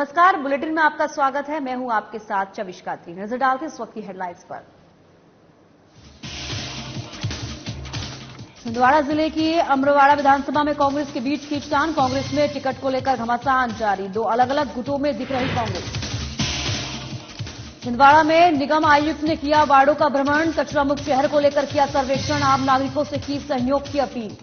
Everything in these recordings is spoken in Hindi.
नमस्कार, बुलेटिन में आपका स्वागत है। मैं हूं आपके साथ चविश कात्री। नजर डालते इस वक्त की हेडलाइंस पर। छिंदवाड़ा जिले की अमरवाड़ा विधानसभा में कांग्रेस के बीच खींचतान। कांग्रेस में टिकट को लेकर घमासान जारी। दो अलग अलग गुटों में दिख रही कांग्रेस। छिंदवाड़ा में निगम आयुक्त ने किया वार्डों का भ्रमण। कचरा मुक्त शहर को लेकर किया सर्वेक्षण। आम नागरिकों से की सहयोग की अपील।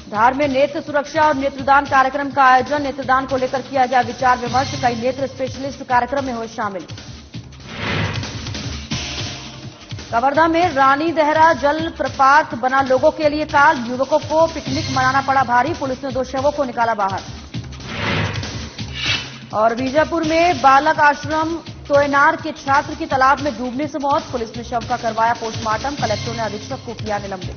धार में नेत्र सुरक्षा और नेत्रदान कार्यक्रम का आयोजन। नेत्रदान को लेकर किया गया विचार विमर्श। कई नेत्र स्पेशलिस्ट कार्यक्रम में हुए शामिल। कवर्धा में रानी देहरा जल प्रपात बना लोगों के लिए काल। युवकों को पिकनिक मनाना पड़ा भारी। पुलिस ने 2 शवों को निकाला बाहर। और बीजापुर में बालक आश्रम तोयनार के छात्र की तालाब में डूबने से मौत। पुलिस ने शव का करवाया पोस्टमार्टम। कलेक्टर ने अधीक्षक को किया निलंबित।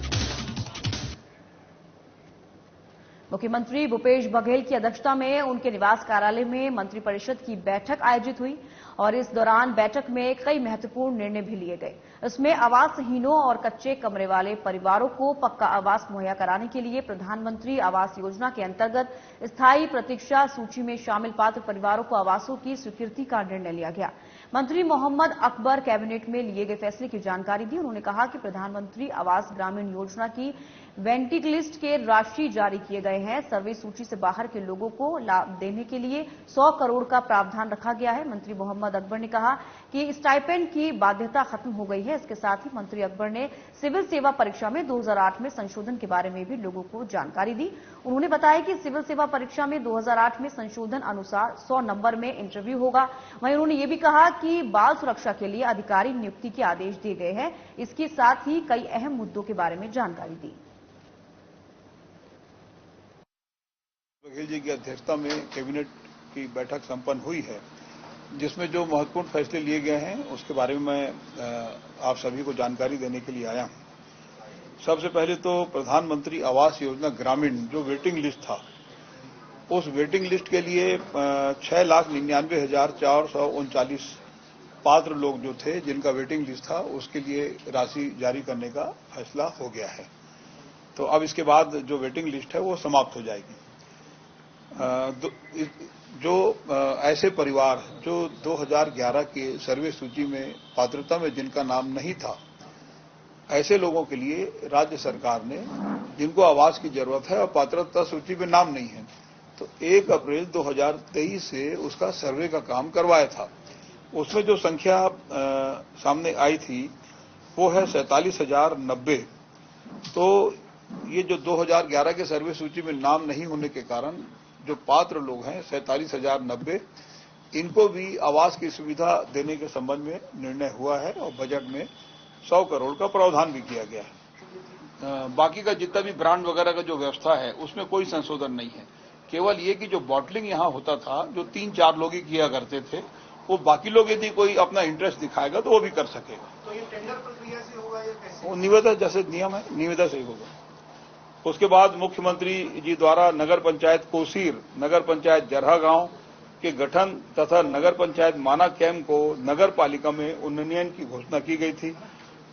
मुख्यमंत्री भूपेश बघेल की अध्यक्षता में उनके निवास कार्यालय में मंत्रिपरिषद की बैठक आयोजित हुई और इस दौरान बैठक में कई महत्वपूर्ण निर्णय भी लिए गए। इसमें आवासहीनों और कच्चे कमरे वाले परिवारों को पक्का आवास मुहैया कराने के लिए प्रधानमंत्री आवास योजना के अंतर्गत स्थायी प्रतीक्षा सूची में शामिल पात्र परिवारों को आवासों की स्वीकृति का निर्णय लिया गया। मंत्री मोहम्मद अकबर कैबिनेट में लिए गए फैसले की जानकारी दी। उन्होंने कहा कि प्रधानमंत्री आवास ग्रामीण योजना की वेंटिंग लिस्ट के राशि जारी किए गए हैं। सर्वे सूची से बाहर के लोगों को लाभ देने के लिए 100 करोड़ का प्रावधान रखा गया है। मंत्री मोहम्मद अकबर ने कहा कि स्टाइपेंड की बाध्यता खत्म हो गई है। इसके साथ ही मंत्री अकबर ने सिविल सेवा परीक्षा में 2008 में संशोधन के बारे में भी लोगों को जानकारी दी। उन्होंने बताया कि सिविल सेवा परीक्षा में 2008 में संशोधन अनुसार 100 नंबर में इंटरव्यू होगा। वहीं उन्होंने ये भी कहा कि बाल सुरक्षा के लिए अधिकारी नियुक्ति के आदेश दिए गए हैं। इसके साथ ही कई अहम मुद्दों के बारे में जानकारी दी। बघेल जी की अध्यक्षता में कैबिनेट की बैठक संपन्न हुई है, जिसमें जो महत्वपूर्ण फैसले लिए गए हैं उसके बारे में मैं आप सभी को जानकारी देने के लिए आया हूं। सबसे पहले तो प्रधानमंत्री आवास योजना ग्रामीण जो वेटिंग लिस्ट था, उस वेटिंग लिस्ट के लिए 6,99,439 पात्र लोग जो थे जिनका वेटिंग लिस्ट था, उसके लिए राशि जारी करने का फैसला हो गया है। तो अब इसके बाद जो वेटिंग लिस्ट है वो समाप्त हो जाएगी। जो ऐसे परिवार जो 2011 के सर्वे सूची में पात्रता में जिनका नाम नहीं था, ऐसे लोगों के लिए राज्य सरकार ने, जिनको आवास की जरूरत है और पात्रता सूची में नाम नहीं है, तो 1 अप्रैल 2023 से उसका सर्वे का काम करवाया था। उसमें जो संख्या सामने आई थी वो है 47,090। तो ये जो 2011 के सर्वे सूची में नाम नहीं होने के कारण जो पात्र लोग हैं 47,090, इनको भी आवास की सुविधा देने के संबंध में निर्णय हुआ है और बजट में 100 करोड़ का प्रावधान भी किया गया है। बाकी का जितना भी ब्रांड वगैरह का जो व्यवस्था है उसमें कोई संशोधन नहीं है। केवल ये कि जो बॉटलिंग यहाँ होता था, जो 3-4 लोग ही किया करते थे, वो बाकी लोग यदि कोई अपना इंटरेस्ट दिखाएगा तो वो भी कर सकेगा। तो ये टेंडर प्रक्रिया से होगा या कैसे? वो निविदा जैसे नियम है, निविदा से ही होगा। उसके बाद मुख्यमंत्री जी द्वारा नगर पंचायत कोसीर, नगर पंचायत जरहा गांव के गठन तथा नगर पंचायत माना कैम्प को नगर पालिका में उन्नयन की घोषणा की गई थी।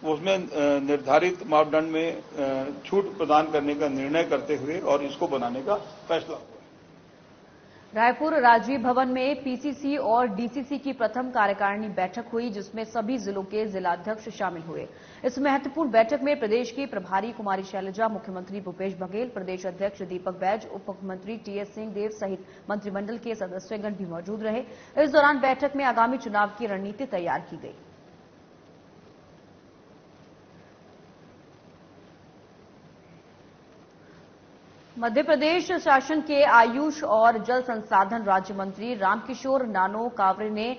उसमें निर्धारित मापदंड में छूट प्रदान करने का निर्णय करते हुए और इसको बनाने का फैसला हुआ। रायपुर राजीव भवन में पीसीसी और डीसीसी की प्रथम कार्यकारिणी बैठक हुई, जिसमें सभी जिलों के जिलाध्यक्ष शामिल हुए। इस महत्वपूर्ण बैठक में प्रदेश की प्रभारी कुमारी शैलजा, मुख्यमंत्री भूपेश बघेल, प्रदेश अध्यक्ष दीपक बैज, उप मुख्यमंत्री टीएस सिंहदेव सहित मंत्रिमंडल के सदस्यगण भी मौजूद रहे। इस दौरान बैठक में आगामी चुनाव की रणनीति तैयार की गई। मध्य प्रदेश शासन के आयुष और जल संसाधन राज्य मंत्री रामकिशोर नानो कावरे ने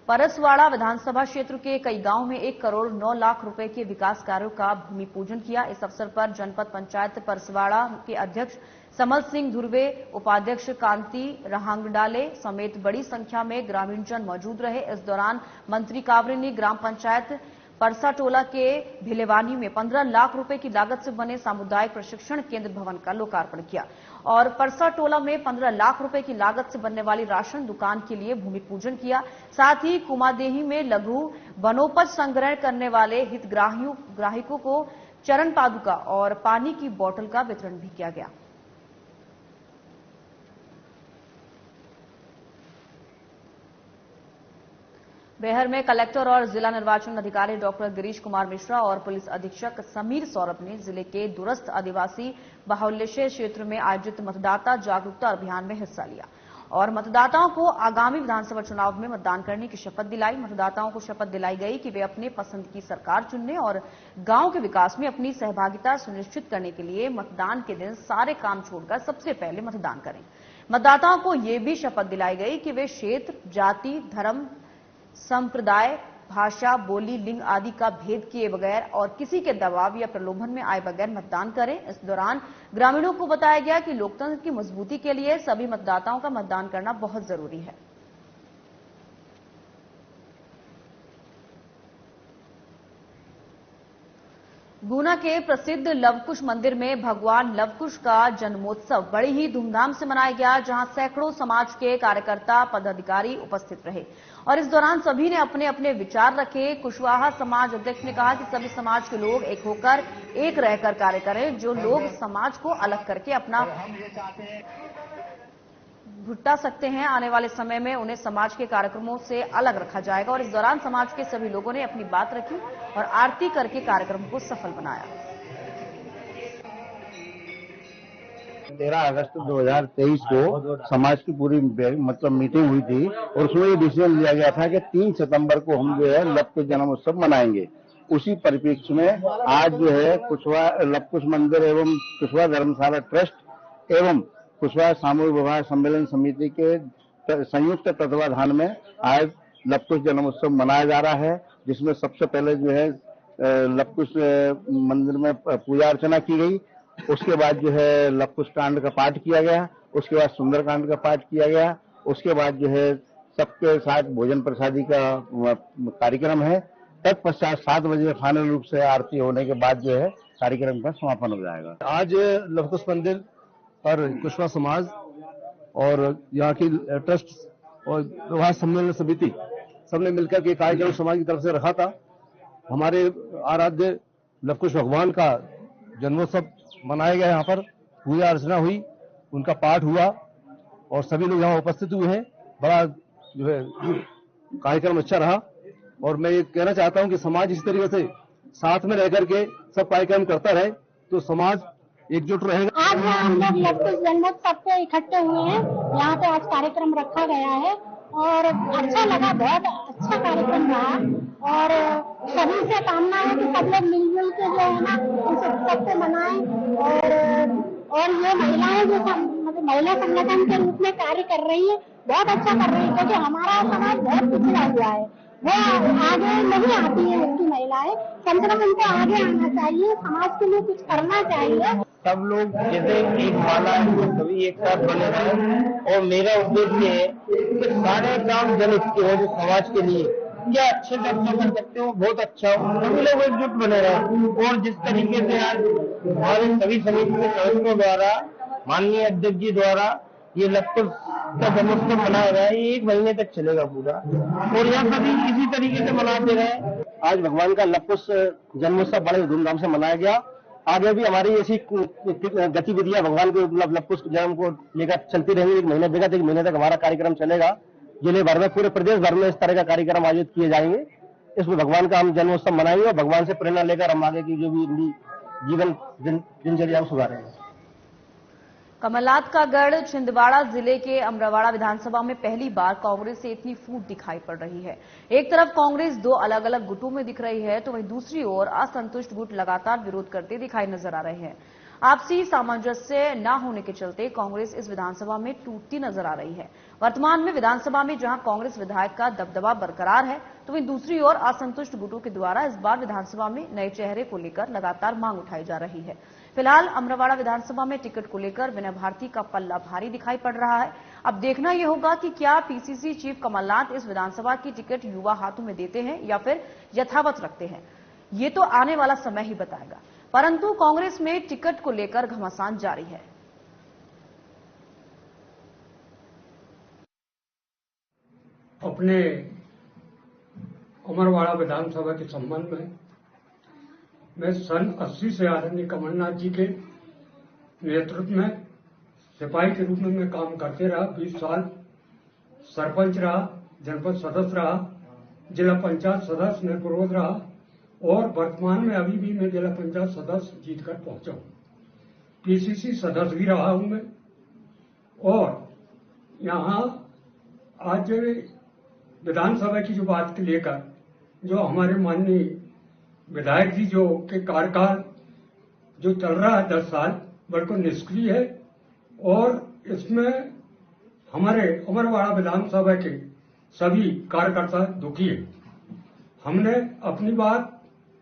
परसवाड़ा विधानसभा क्षेत्र के कई गांवों में 1 करोड़ 9 लाख रुपए के विकास कार्यों का भूमि पूजन किया। इस अवसर पर जनपद पंचायत परसवाड़ा के अध्यक्ष समल सिंह धुर्वे, उपाध्यक्ष कांति रहांगडाले समेत बड़ी संख्या में ग्रामीणजन मौजूद रहे। इस दौरान मंत्री कावरे ने ग्राम पंचायत परसाटोला के भिलेवानी में 15 लाख रुपए की लागत से बने सामुदायिक प्रशिक्षण केंद्र भवन का लोकार्पण किया और परसाटोला में 15 लाख रुपए की लागत से बनने वाली राशन दुकान के लिए भूमि पूजन किया। साथ ही कुमादेही में लघु वनोपज संग्रह करने वाले हितग्राहियों को चरण पादुका और पानी की बोतल का वितरण भी किया गया। बेहर में कलेक्टर और जिला निर्वाचन अधिकारी डॉक्टर गिरीश कुमार मिश्रा और पुलिस अधीक्षक समीर सौरभ ने जिले के दूरस्थ आदिवासी बाहुल्य क्षेत्र में आयोजित मतदाता जागरूकता अभियान में हिस्सा लिया और मतदाताओं को आगामी विधानसभा चुनाव में मतदान करने की शपथ दिलाई। मतदाताओं को शपथ दिलाई गई कि वे अपने पसंद की सरकार चुनने और गांव के विकास में अपनी सहभागिता सुनिश्चित करने के लिए मतदान के दिन सारे काम छोड़कर सबसे पहले मतदान करें। मतदाताओं को ये भी शपथ दिलाई गई कि वे क्षेत्र, जाति, धर्म, संप्रदाय, भाषा, बोली, लिंग आदि का भेद किए बगैर और किसी के दबाव या प्रलोभन में आए बगैर मतदान करें। इस दौरान ग्रामीणों को बताया गया कि लोकतंत्र की मजबूती के लिए सभी मतदाताओं का मतदान करना बहुत जरूरी है। गुना के प्रसिद्ध लवकुश मंदिर में भगवान लवकुश का जन्मोत्सव बड़ी ही धूमधाम से मनाया गया, जहां सैकड़ों समाज के कार्यकर्ता, पदाधिकारी उपस्थित रहे और इस दौरान सभी ने अपने अपने विचार रखे। कुशवाहा समाज अध्यक्ष ने कहा कि सभी समाज के लोग एक होकर, एक रहकर कार्य करें। जो लोग समाज को अलग करके अपना भुट्टा सकते हैं, आने वाले समय में उन्हें समाज के कार्यक्रमों से अलग रखा जाएगा और इस दौरान समाज के सभी लोगों ने अपनी बात रखी और आरती करके कार्यक्रम को सफल बनाया। 13 अगस्त 2023 को समाज की पूरी मीटिंग हुई थी और उसमें ये डिसीजन लिया गया था कि 3 सितंबर को हम जो है लवकुश जन्मोत्सव मनाएंगे। उसी परिप्रेक्ष्य में आज जो है कुशवा लवकुश मंदिर एवं कुशवा धर्मशाला ट्रस्ट एवं कुशवा सामूहिक विवाह सम्मेलन समिति के संयुक्त तत्वाधान में आज लवकुश जन्मोत्सव मनाया जा रहा है, जिसमें सबसे पहले जो है लवकुश मंदिर में पूजा अर्चना की गई। उसके बाद जो है लवकुश कांड का पाठ किया गया, उसके बाद सुंदरकांड का पाठ किया गया, उसके बाद जो है सबके साथ भोजन प्रसादी का कार्यक्रम है। तत्पश्चात 7 बजे फाइनल रूप से आरती होने के बाद जो है कार्यक्रम का समापन हो जाएगा। आज लवकुश मंदिर और कुशवा समाज और यहाँ की ट्रस्ट और विवाह सम्मेलन समिति सबने मिलकर के कार्यक्रम समाज की तरफ से रखा था। हमारे आराध्य लवकुश भगवान का जन्मोत्सव मनाया गया, यहाँ पर पूजा अर्चना हुई, उनका पाठ हुआ और सभी लोग यहाँ उपस्थित हुए हैं। बड़ा जो है कार्यक्रम अच्छा रहा और मैं ये कहना चाहता हूँ कि समाज इस तरीके से साथ में रह करके सब कार्यक्रम करता रहे तो समाज एकजुट रहेगा। आज हम लोग लवकुश जन्मोत्सव पे इकट्ठे हुए हैं, यहाँ पे आज कार्यक्रम रखा गया है और अच्छा लगा, बहुत अच्छा कार्यक्रम रहा और सभी से कामना है कि सब लोग मिलजुल के जो है ना इस उत्सव को मनाएं और ये महिलाएं जो मतलब महिला संगठन के रूप में कार्य कर रही है बहुत अच्छा कर रही है, क्योंकि हमारा समाज बहुत पिछड़ा हुआ है, वो आगे नहीं आती है उसकी महिलाएं, कम से कम उनको आगे आना चाहिए, समाज के लिए कुछ करना चाहिए। सब लोग जैसे एक माला है तो सभी एक साथ बने रहे और मेरा उद्देश्य है कि सारे काम जनहित के हो, जो समाज के लिए क्या अच्छे से अच्छा कर सकते हो बहुत अच्छा हो, सभी लोग एकजुट बने रहे। और जिस तरीके से आज हमारे सभी समिति के सदस्यों द्वारा माननीय अध्यक्ष जी द्वारा ये लवकुश का जन्मोत्सव मनाया गया है, 1 महीने तक चलेगा पूरा और यहाँ सभी इसी तरीके से मनाते रहे। आज भगवान का लवकुश जन्मोत्सव बड़े धूमधाम से मनाया गया। आगे भी हमारी ऐसी गतिविधियां भगवान के लवकुश जन्म को लेकर चलती रहेंगी। 1 महीने तक हमारा कार्यक्रम चलेगा। जिले भर में, पूरे प्रदेश भर में इस तरह का कार्यक्रम आयोजित किए जाएंगे। इसमें भगवान का हम जन्मोत्सव मनाएंगे और भगवान से प्रेरणा लेकर हम आगे की जो भी जीवन दिनचर्या सुधारेंगे। कमलनाथ का गढ़ छिंदवाड़ा जिले के अमरावाड़ा विधानसभा में पहली बार कांग्रेस से इतनी फूट दिखाई पड़ रही है। एक तरफ कांग्रेस 2 अलग अलग गुटों में दिख रही है तो वहीं दूसरी ओर असंतुष्ट गुट लगातार विरोध करते दिखाई नजर आ रहे हैं। आपसी सामंजस्य न होने के चलते कांग्रेस इस विधानसभा में टूटती नजर आ रही है। वर्तमान में विधानसभा में जहां कांग्रेस विधायक का दबदबा बरकरार है तो वहीं दूसरी ओर असंतुष्ट गुटों के द्वारा इस बार विधानसभा में नए चेहरे को लेकर लगातार मांग उठाई जा रही है। फिलहाल अमरावाड़ा विधानसभा में टिकट को लेकर विनय भारती का पल्ला भारी दिखाई पड़ रहा है। अब देखना यह होगा कि क्या पीसीसी चीफ कमलनाथ इस विधानसभा की टिकट युवा हाथों में देते हैं या फिर यथावत रखते हैं, ये तो आने वाला समय ही बताएगा। परंतु कांग्रेस में टिकट को लेकर घमासान जारी है। अपने अमरवाड़ा विधानसभा के संबंध में मैं सन 80 से आदरणीय कमलनाथ जी के नेतृत्व में सिपाही के रूप में मैं काम करते रहा। 20 साल सरपंच रहा, जनपद सदस्य रहा जिला पंचायत सदस्य निर्विरोध रहा और वर्तमान में अभी भी मैं जिला पंचायत सदस्य जीतकर पहुंचा हूं। पीसीसी सदस्य भी रहा हूं मैं। और यहाँ आज विधानसभा की जो बात के लेकर जो हमारे माननीय विधायक जी जो के कार्यकाल जो चल रहा है 10 साल बिल्कुल निष्क्रिय है और इसमें हमारे अमरवाड़ा विधानसभा के सभी कार्यकर्ता दुखी है। हमने अपनी बात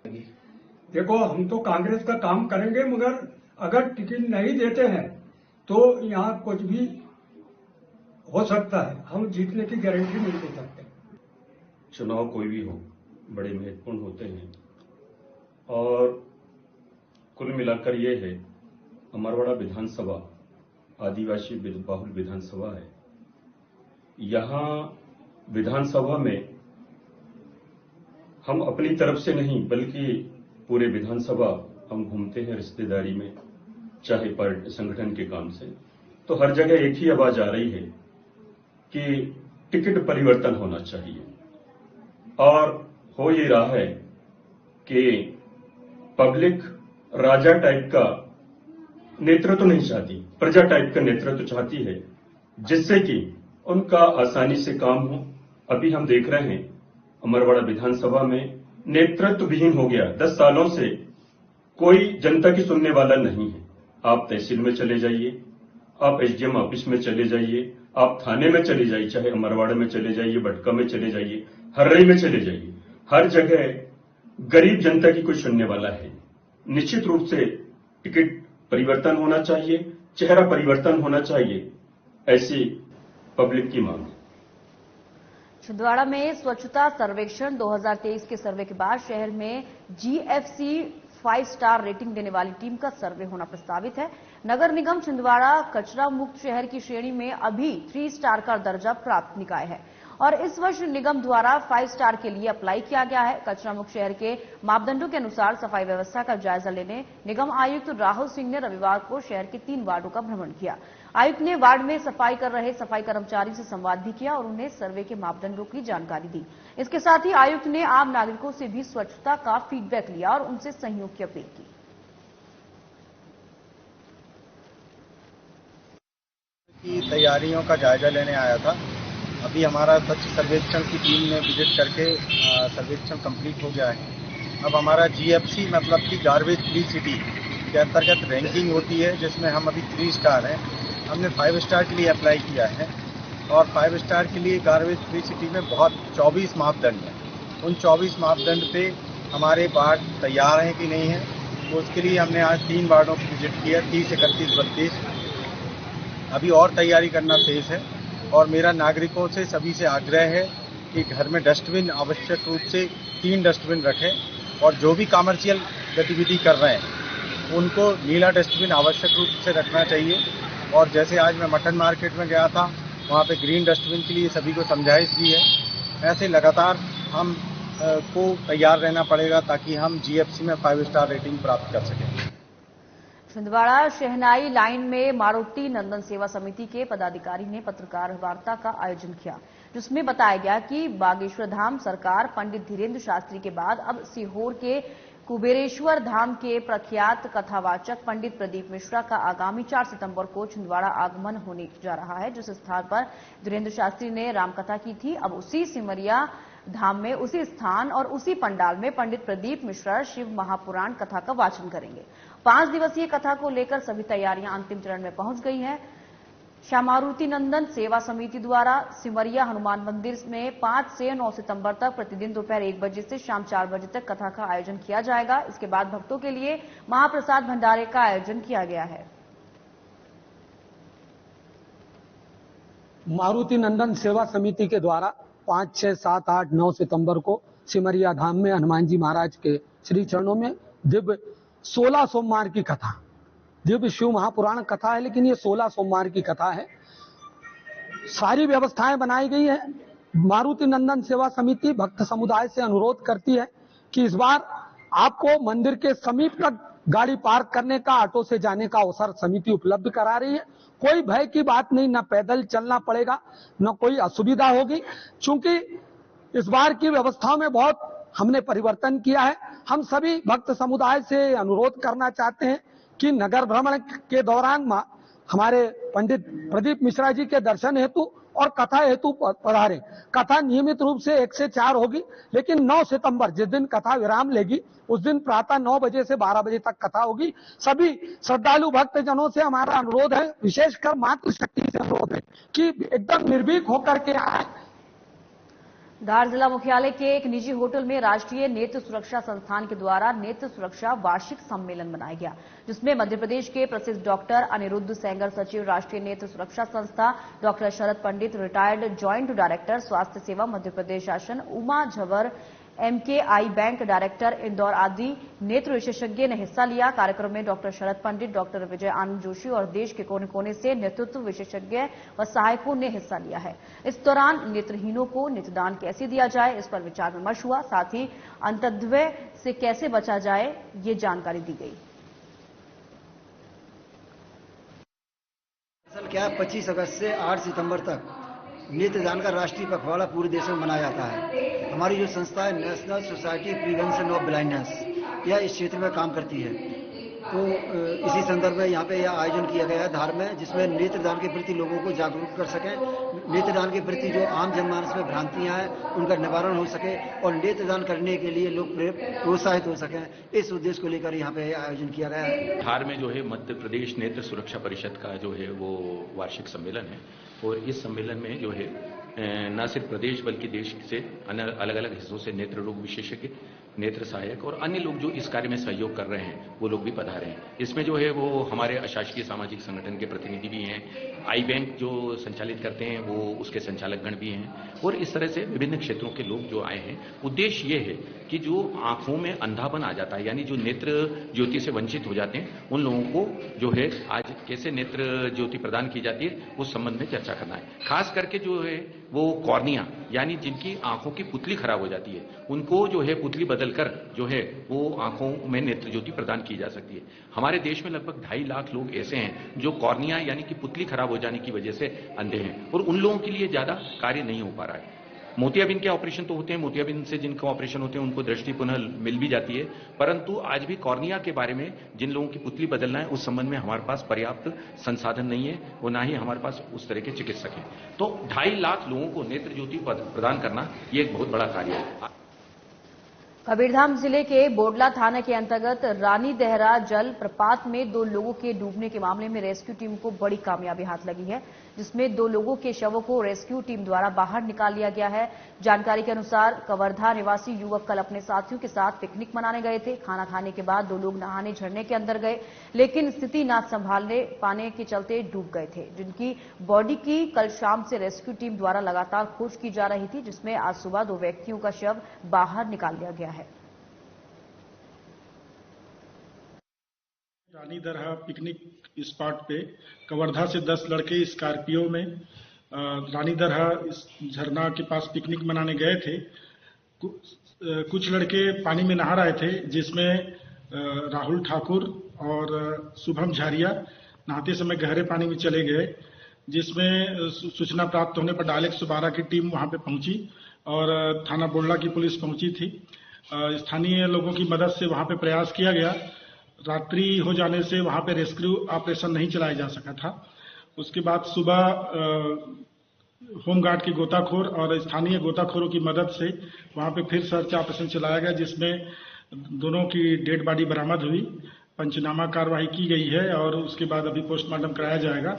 देखो, हम तो कांग्रेस का काम करेंगे मगर अगर टिकट नहीं देते हैं तो यहाँ कुछ भी हो सकता है, हम जीतने की गारंटी नहीं दे सकते। चुनाव कोई भी हो बड़े महत्वपूर्ण होते हैं और कुल मिलाकर ये है अमरवाड़ा विधानसभा आदिवासी बहुल विधानसभा है। यहाँ विधानसभा में हम अपनी तरफ से नहीं बल्कि पूरे विधानसभा हम घूमते हैं रिश्तेदारी में, चाहे पार्टी संगठन के काम से, तो हर जगह एक ही आवाज आ रही है कि टिकट परिवर्तन होना चाहिए। और हो ये रहा है कि पब्लिक राजा टाइप का नेतृत्व नहीं चाहती, प्रजा टाइप का नेतृत्व चाहती है, जिससे कि उनका आसानी से काम हो। अभी हम देख रहे हैं अमरवाड़ा विधानसभा में नेतृत्व विहीन हो गया। 10 सालों से कोई जनता की सुनने वाला नहीं है। आप तहसील में चले जाइए, आप एसडीएम ऑफिस में चले जाइए, आप थाने में चले जाइए, चाहे अमरवाड़ा में चले जाइए, भटका में चले जाइए, हर्रई में चले जाइए, हर जगह गरीब जनता की कोई सुनने वाला है। निश्चित रूप से टिकट परिवर्तन होना चाहिए, चेहरा परिवर्तन होना चाहिए, ऐसी पब्लिक की मांग है। छिंदवाड़ा में स्वच्छता सर्वेक्षण 2023 के सर्वे के बाद शहर में जीएफसी 5 स्टार रेटिंग देने वाली टीम का सर्वे होना प्रस्तावित है। नगर निगम छिंदवाड़ा कचरा मुक्त शहर की श्रेणी में अभी 3 स्टार का दर्जा प्राप्त निकाय है और इस वर्ष निगम द्वारा 5 स्टार के लिए अप्लाई किया गया है। कचरा मुक्त शहर के मापदंडों के अनुसार सफाई व्यवस्था का जायजा लेने निगम आयुक्त राहुल सिंह ने रविवार को शहर के 3 वार्डों का भ्रमण किया। आयुक्त ने वार्ड में सफाई कर रहे सफाई कर्मचारी से संवाद भी किया और उन्हें सर्वे के मापदंडों की जानकारी दी। इसके साथ ही आयुक्त ने आम नागरिकों से भी स्वच्छता का फीडबैक लिया और उनसे सहयोग की अपील की। तैयारियों का जायजा लेने आया था। अभी हमारा स्वच्छ सर्वेक्षण की टीम ने विजिट करके सर्वेक्षण कंप्लीट हो गया है। अब हमारा जीएफसी मतलब कि गार्बेज फ्री सिटी के अंतर्गत रैंकिंग होती है, जिसमें हम अभी 3 स्टार हैं। हमने 5 स्टार के लिए अप्लाई किया है और 5 स्टार के लिए गार्बेज फ्री सिटी में बहुत 24 मापदंड हैं। उन 24 मापदंड पे हमारे वार्ड तैयार हैं कि नहीं है, तो उसके लिए हमने आज 3 वार्डों को विजिट किया, 30, 31, 32। अभी और तैयारी करना शेष है और मेरा नागरिकों से सभी से आग्रह है कि घर में डस्टबिन आवश्यक रूप से 3 डस्टबिन रखें और जो भी कमर्शियल गतिविधि कर रहे हैं उनको नीला डस्टबिन आवश्यक रूप से रखना चाहिए। और जैसे आज मैं मटन मार्केट में गया था, वहाँ पे ग्रीन डस्टबिन के लिए सभी को समझाइश दी है। ऐसे लगातार हम को तैयार रहना पड़ेगा ताकि हम जीएफसी में 5 स्टार रेटिंग प्राप्त कर सकें। छिंदवाड़ा शहनाई लाइन में मारुति नंदन सेवा समिति के पदाधिकारी ने पत्रकार वार्ता का आयोजन किया, जिसमें बताया गया कि बागेश्वर धाम सरकार पंडित धीरेन्द्र शास्त्री के बाद अब सीहोर के कुबेरेश्वर धाम के प्रख्यात कथावाचक पंडित प्रदीप मिश्रा का आगामी 4 सितंबर को छिंदवाड़ा आगमन होने जा रहा है। जिस स्थान पर धीरेन्द्र शास्त्री ने रामकथा की थी, अब उसी सिमरिया धाम में उसी स्थान और उसी पंडाल में पंडित प्रदीप मिश्रा शिव महापुराण कथा का वाचन करेंगे। 5 दिवसीय कथा को लेकर सभी तैयारियां अंतिम चरण में पहुंच गई हैं। श्यामारुति नंदन सेवा समिति द्वारा सिमरिया हनुमान मंदिर में 5 से 9 सितंबर तक प्रतिदिन दोपहर 1 बजे से शाम 4 बजे तक कथा का आयोजन किया जाएगा। इसके बाद भक्तों के लिए महाप्रसाद भंडारे का आयोजन किया गया है। मारुति नंदन सेवा समिति के द्वारा 5, 6, 7, 8, 9 सितंबर को सिमरिया धाम में हनुमान जी महाराज के श्री चरणों में दिव्य 16 सोमवार की कथा, दिव्य शिव महापुराण कथा है, लेकिन ये 16 सोमवार की कथा है। सारी व्यवस्थाएं बनाई गई है। मारुति नंदन सेवा समिति भक्त समुदाय से अनुरोध करती है कि इस बार आपको मंदिर के समीप तक गाड़ी पार्क करने का, ऑटो से जाने का अवसर समिति उपलब्ध करा रही है। कोई भय की बात नहीं, न पैदल चलना पड़ेगा, न कोई असुविधा होगी। चूंकि इस बार की व्यवस्थाओं में बहुत हमने परिवर्तन किया है। हम सभी भक्त समुदाय से अनुरोध करना चाहते हैं कि नगर भ्रमण के दौरान हमारे पंडित प्रदीप मिश्रा जी के दर्शन हेतु और कथा हेतु पधारें। कथा नियमित रूप से 1 से 4 होगी, लेकिन 9 सितंबर जिस दिन कथा विराम लेगी उस दिन प्रातः 9 बजे से 12 बजे तक कथा होगी। सभी श्रद्धालु भक्तजनों से हमारा अनुरोध है, विशेषकर मातृशक्ति से अनुरोध है कि एकदम निर्भीक होकर के आए। धार जिला मुख्यालय के एक निजी होटल में राष्ट्रीय नेत्र सुरक्षा संस्थान के द्वारा नेत्र सुरक्षा वार्षिक सम्मेलन मनाया गया, जिसमें मध्य प्रदेश के प्रसिद्ध डॉक्टर अनिरुद्ध सेंगर, सचिव राष्ट्रीय नेत्र सुरक्षा संस्था, doctor Sharad Pandit, retired joint director स्वास्थ्य सेवा मध्य प्रदेश शासन, Uma Jhawar, MKI bank director Indore आदि नेत्र विशेषज्ञ ने हिस्सा लिया। कार्यक्रम में डॉक्टर शरद पंडित, डॉक्टर विजय आनंद जोशी और देश के कोने कोने से नेतृत्व विशेषज्ञ व सहायकों ने हिस्सा लिया है। इस दौरान नेत्रहीनों को नेत्रदान कैसे दिया जाए, इस पर विचार विमर्श हुआ। साथ ही अंतद्वय से कैसे बचा जाए, ये जानकारी दी गई। असल क्या है, 25 अगस्त से 8 सितंबर तक नेत्रदान का राष्ट्रीय पखवाड़ा पूरे देश में मनाया जाता है। हमारी जो संस्था है national society prevention of blindness, यह इस क्षेत्र में काम करती है। तो इसी संदर्भ में यहाँ पे यह आयोजन किया गया है धार में, जिसमें नेत्रदान के प्रति लोगों को जागरूक कर सकें, नेत्रदान के प्रति जो आम जनमानस में भ्रांतियां हैं उनका निवारण हो सके और नेत्रदान करने के लिए लोग प्रोत्साहित हो सकें। इस उद्देश्य को लेकर यहाँ पे आयोजन किया गया है। धार में जो है मध्य प्रदेश नेत्र सुरक्षा परिषद का जो है वो वार्षिक सम्मेलन है और इस सम्मेलन में जो है न सिर्फ प्रदेश बल्कि देश से अलग अलग हिस्सों से नेत्र रोग विशेषज्ञ, नेत्र सहायक और अन्य लोग जो इस कार्य में सहयोग कर रहे हैं वो लोग भी पधारे हैं। इसमें जो है वो हमारे अशासकीय सामाजिक संगठन के प्रतिनिधि भी हैं, आई बैंक जो संचालित करते हैं वो उसके संचालकगण भी हैं और इस तरह से विभिन्न क्षेत्रों के लोग जो आए हैं। उद्देश्य ये है कि जो आंखों में अंधापन आ जाता है, यानी जो नेत्र ज्योति से वंचित हो जाते हैं, उन लोगों को जो है आज कैसे नेत्र ज्योति प्रदान की जाती है उस संबंध में चर्चा करना है। खास करके जो है वो कॉर्निया, यानी जिनकी आंखों की पुतली खराब हो जाती है, उनको जो है पुतली बदलकर जो है वो आंखों में नेत्र ज्योति प्रदान की जा सकती है। हमारे देश में लगभग 2.5 लाख लोग ऐसे हैं जो कॉर्निया यानी कि पुतली खराब हो जाने की वजह से अंधे हैं और उन लोगों के लिए ज्यादा कार्य नहीं हो पा रहा है। मोतियाबिंद के ऑपरेशन तो होते हैं, मोतियाबिंद से जिनका ऑपरेशन होते हैं उनको दृष्टि पुनः मिल भी जाती है, परंतु आज भी कॉर्निया के बारे में जिन लोगों की पुतली बदलना है उस संबंध में हमारे पास पर्याप्त संसाधन नहीं है और ना ही हमारे पास उस तरह के चिकित्सक हैं। तो 2.5 लाख लोगों को नेत्र ज्योति प्रदान करना ये एक बहुत बड़ा कार्य है। कबीरधाम जिले के बोडला थाना के अंतर्गत रानी देहरा जल प्रपात में 2 लोगों के डूबने के मामले में रेस्क्यू टीम को बड़ी कामयाबी हाथ लगी है, जिसमें 2 लोगों के शवों को रेस्क्यू टीम द्वारा बाहर निकाल लिया गया है। जानकारी के अनुसार कवर्धा निवासी युवक कल अपने साथियों के साथ पिकनिक मनाने गए थे। खाना खाने के बाद 2 लोग नहाने झरने के अंदर गए, लेकिन स्थिति न संभालने पाने के चलते डूब गए थे, जिनकी बॉडी की कल शाम से रेस्क्यू टीम द्वारा लगातार खोज की जा रही थी, जिसमें आज सुबह 2 व्यक्तियों का शव बाहर निकाल लिया गया है। रानी दरहा पिकनिक स्पॉट पे कवर्धा से 10 लड़के स्कॉर्पियो में रानी दरहा इस झरना के पास पिकनिक मनाने गए थे। कुछ लड़के पानी में नहा रहे थे, जिसमें राहुल ठाकुर और शुभम झारिया नहाते समय गहरे पानी में चले गए, जिसमें सूचना प्राप्त होने पर डायल 112 की टीम वहां पे पहुंची और थाना बोडला की पुलिस पहुंची थी। स्थानीय लोगों की मदद से वहां पे प्रयास किया गया। रात्रि हो जाने से वहां पे रेस्क्यू ऑपरेशन नहीं चलाया जा सका था। उसके बाद सुबह होमगार्ड के गोताखोर और स्थानीय गोताखोरों की मदद से वहां पे फिर सर्च ऑपरेशन चलाया गया, जिसमें दोनों की डेड बॉडी बरामद हुई। पंचनामा कार्रवाई की गई है और उसके बाद अभी पोस्टमार्टम कराया जाएगा।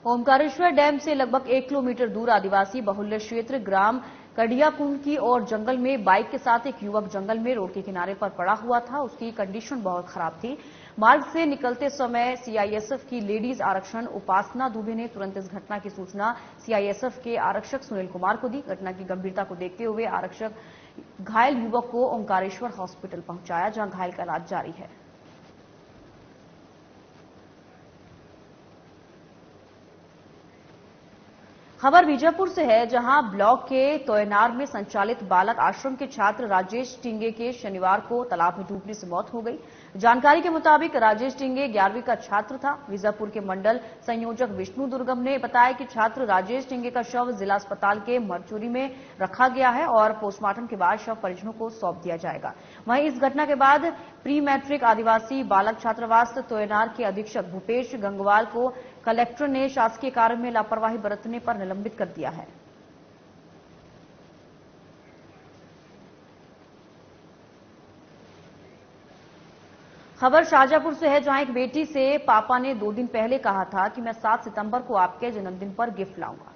ओमकारेश्वर डैम से लगभग 1 किलोमीटर दूर आदिवासी बहुल्य क्षेत्र ग्राम कडियाकुंड की और जंगल में बाइक के साथ एक युवक जंगल में रोड के किनारे पर पड़ा हुआ था। उसकी कंडीशन बहुत खराब थी। मार्ग से निकलते समय सीआईएसएफ की लेडीज आरक्षण उपासना दुबे ने तुरंत इस घटना की सूचना सीआईएसएफ के आरक्षक सुनील कुमार को दी। घटना की गंभीरता को देखते हुए आरक्षक घायल युवक को ओमकारेश्वर हॉस्पिटल पहुंचाया, जहां घायल का इलाज जारी है। खबर बीजापुर से है, जहां ब्लॉक के तोयनार में संचालित बालक आश्रम के छात्र राजेश टिंगे के शनिवार को तालाब में डूबने से मौत हो गई। जानकारी के मुताबिक राजेश टिंगे 11वीं का छात्र था। बीजापुर के मंडल संयोजक विष्णु दुर्गम ने बताया कि छात्र राजेश टिंगे का शव जिला अस्पताल के मरचुरी में रखा गया है और पोस्टमार्टम के बाद शव परिजनों को सौंप दिया जाएगा। वहीं इस घटना के बाद प्री मैट्रिक आदिवासी बालक छात्रावास तोयनार के अधीक्षक भूपेश गंगवाल को कलेक्टर ने शासकीय कार्य में लापरवाही बरतने पर निलंबित कर दिया है। खबर शाहजहांपुर से है, जहां एक बेटी से पापा ने 2 दिन पहले कहा था कि मैं 7 सितंबर को आपके जन्मदिन पर गिफ्ट लाऊंगा।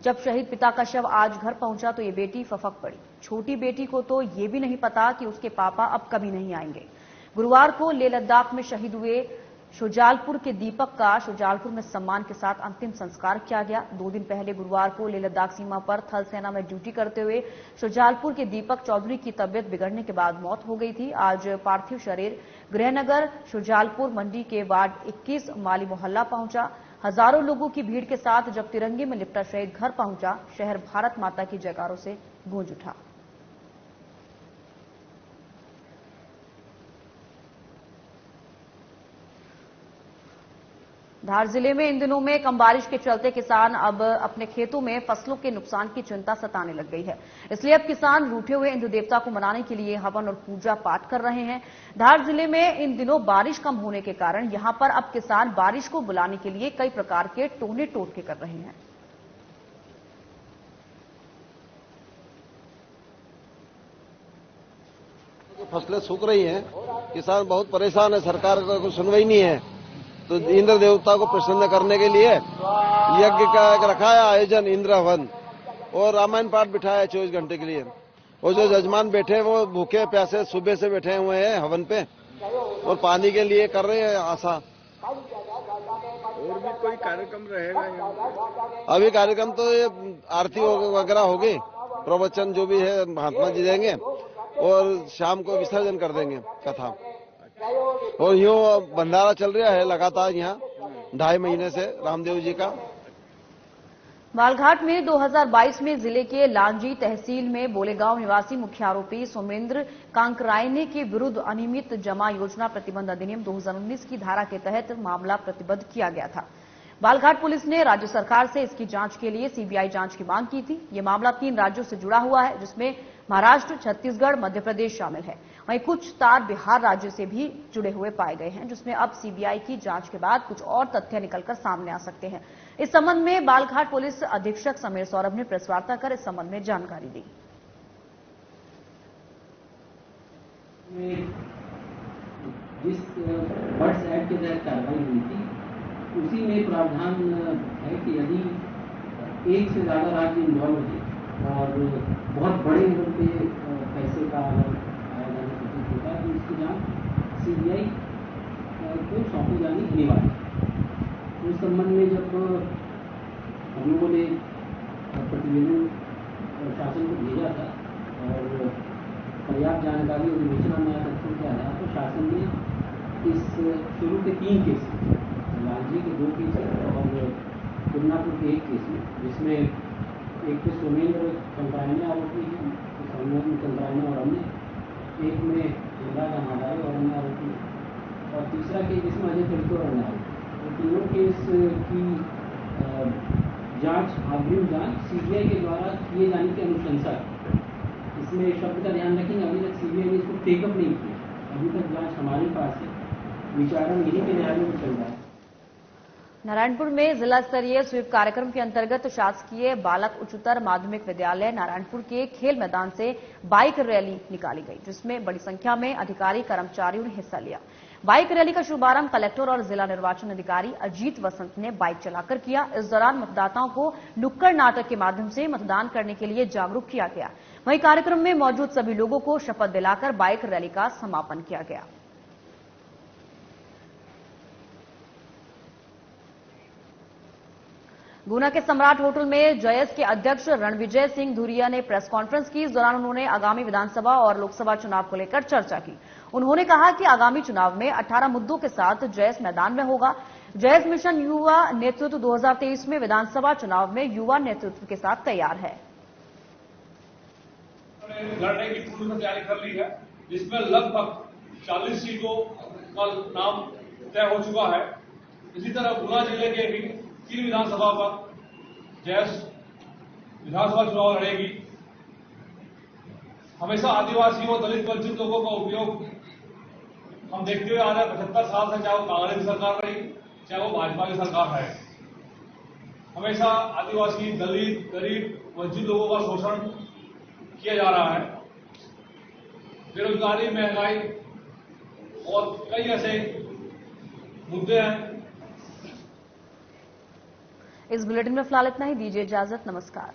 जब शहीद पिता का शव आज घर पहुंचा तो ये बेटी फफक पड़ी। छोटी बेटी को तो ये भी नहीं पता कि उसके पापा अब कभी नहीं आएंगे। गुरुवार को लेह लद्दाख में शहीद हुए शुजालपुर के दीपक का शुजालपुर में सम्मान के साथ अंतिम संस्कार किया गया। 2 दिन पहले गुरुवार को लेह लद्दाख सीमा पर थल सेना में ड्यूटी करते हुए शुजालपुर के दीपक चौधरी की तबियत बिगड़ने के बाद मौत हो गई थी। आज पार्थिव शरीर गृहनगर शुजालपुर मंडी के वार्ड 21 माली मोहल्ला पहुंचा। हजारों लोगों की भीड़ के साथ जब तिरंगे में लिपटा शहीद घर पहुंचा, शहर भारत माता की जयकारों से गूंज उठा। धार जिले में इन दिनों में कम बारिश के चलते किसान अब अपने खेतों में फसलों के नुकसान की चिंता सताने लग गई है। इसलिए अब किसान रूठे हुए इंद्र देवता को मनाने के लिए हवन और पूजा पाठ कर रहे हैं। धार जिले में इन दिनों बारिश कम होने के कारण यहां पर अब किसान बारिश को बुलाने के लिए कई प्रकार के टोने टोटके कर रहे हैं। फसलें सूख रही हैं, किसान बहुत परेशान है, सरकार का कोई सुनवाई नहीं है। तो इंद्र देवता को प्रसन्न करने के लिए यज्ञ का रखा है आयोजन, इंद्र हवन, और रामायण पाठ बिठाया है 24 घंटे के लिए। और जो जजमान बैठे वो भूखे प्यासे सुबह से बैठे हुए हैं हवन पे और पानी के लिए कर रहे हैं आशा। और भी कोई कार्यक्रम रहेगा यहाँ? अभी कार्यक्रम तो ये आरती वगैरह होगी, प्रवचन जो भी है महात्मा जी देंगे और शाम को विसर्जन कर देंगे कथा। और यूं भंडारा चल रहा है लगातार यहाँ 2.5 महीने से रामदेव जी का। बालघाट में 2022 में जिले के लांजी तहसील में बोलेगांव निवासी मुख्य आरोपी सोमेंद्र कांकरायने के विरुद्ध अनियमित जमा योजना प्रतिबंध अधिनियम 2019 की धारा के तहत मामला प्रतिबद्ध किया गया था। बालघाट पुलिस ने राज्य सरकार से इसकी जांच के लिए सीबीआई जांच की मांग की थी। ये मामला 3 राज्यों से जुड़ा हुआ है, जिसमें महाराष्ट्र, छत्तीसगढ़, मध्य प्रदेश शामिल है। वहीं कुछ तार बिहार राज्य से भी जुड़े हुए पाए गए हैं, जिसमें अब सीबीआई की जांच के बाद कुछ और तथ्य निकलकर सामने आ सकते हैं। इस संबंध में बालघाट पुलिस अधीक्षक समीर सौरभ ने प्रेस वार्ता कर इस संबंध में जानकारी दी। जिस बर्ड्स एक्ट के तहत कार्रवाई हुई थी उसी में प्रावधान है कि यदि 1 से ज्यादा राज्य इन्वॉल्व है और बहुत बड़े लेवल पे पैसे का आया जाना सूचित होता है तो इसकी जांच सीबीआई को सौंपी जानी अनिवार्य है। उस संबंध में जब हम लोगों ने प्रतिवेदन शासन को भेजा था और पर्याप्त जानकारी और विवेचना में तथ्यों के आधार पर शासन ने इस शुरू के 3 केस, लालजी के 2 केस और कुन्नापुर के 1 केस में, जिसमें एक तो सोमेंद्र कंकरायने आरोपी है, सोमेंद्र कंकरायने और अन्य, एक में इंदिरा का मादारी और अन्य आरोपी, और तीसरा केस जिसमें अजय तिलके और अन्य आरोपी। तो तीनों केस की जांच, अग्रिम जांच सीबीआई के द्वारा किए जाने की अनुशंसा। इसमें शब्द का ध्यान रखेंगे, अभी तक सीबीआई ने इसको टेकअप नहीं किया। अभी तक जांच हमारे पास है, विचारण यहीं के न्यायालय में चल रहा है। नारायणपुर में जिला स्तरीय स्वीप कार्यक्रम के अंतर्गत शासकीय बालक उच्चतर माध्यमिक विद्यालय नारायणपुर के खेल मैदान से बाइक रैली निकाली गई, जिसमें बड़ी संख्या में अधिकारी कर्मचारियों ने हिस्सा लिया। बाइक रैली का शुभारंभ कलेक्टर और जिला निर्वाचन अधिकारी अजीत वसंत ने बाइक चलाकर किया। इस दौरान मतदाताओं को नुक्कड़ नाटक के माध्यम से मतदान करने के लिए जागरूक किया गया। वहीं कार्यक्रम में मौजूद सभी लोगों को शपथ दिलाकर बाइक रैली का समापन किया गया। गुना के सम्राट होटल में जयस के अध्यक्ष रणविजय सिंह धुरिया ने प्रेस कॉन्फ्रेंस की। इस दौरान उन्होंने आगामी विधानसभा और लोकसभा चुनाव को लेकर चर्चा की। उन्होंने कहा कि आगामी चुनाव में 18 मुद्दों के साथ जयस मैदान में होगा। जयस मिशन युवा नेतृत्व 2023 में विधानसभा चुनाव में युवा नेतृत्व के साथ तैयार है। लड़ने की पूर्ण तैयारी कर ली है, जिसमें लगभग 40 सीटों का नाम तय हो चुका है। इसी तरह गुना जिले के भी 3 विधानसभा पर जैस विधानसभा चुनाव लड़ेगी। हमेशा आदिवासी और दलित वंचित लोगों का उपयोग हम देखते हुए आ रहे हैं 75 साल से, चाहे वो कांग्रेस की सरकार रही, चाहे वो भाजपा की सरकार है। हमेशा आदिवासी, दलित, गरीब, वंचित लोगों का शोषण किया जा रहा है। बेरोजगारी, महंगाई और कई ऐसे मुद्दे हैं। इस बुलेटिन में फिलहाल इतना ही। दीजिए इजाजत। नमस्कार।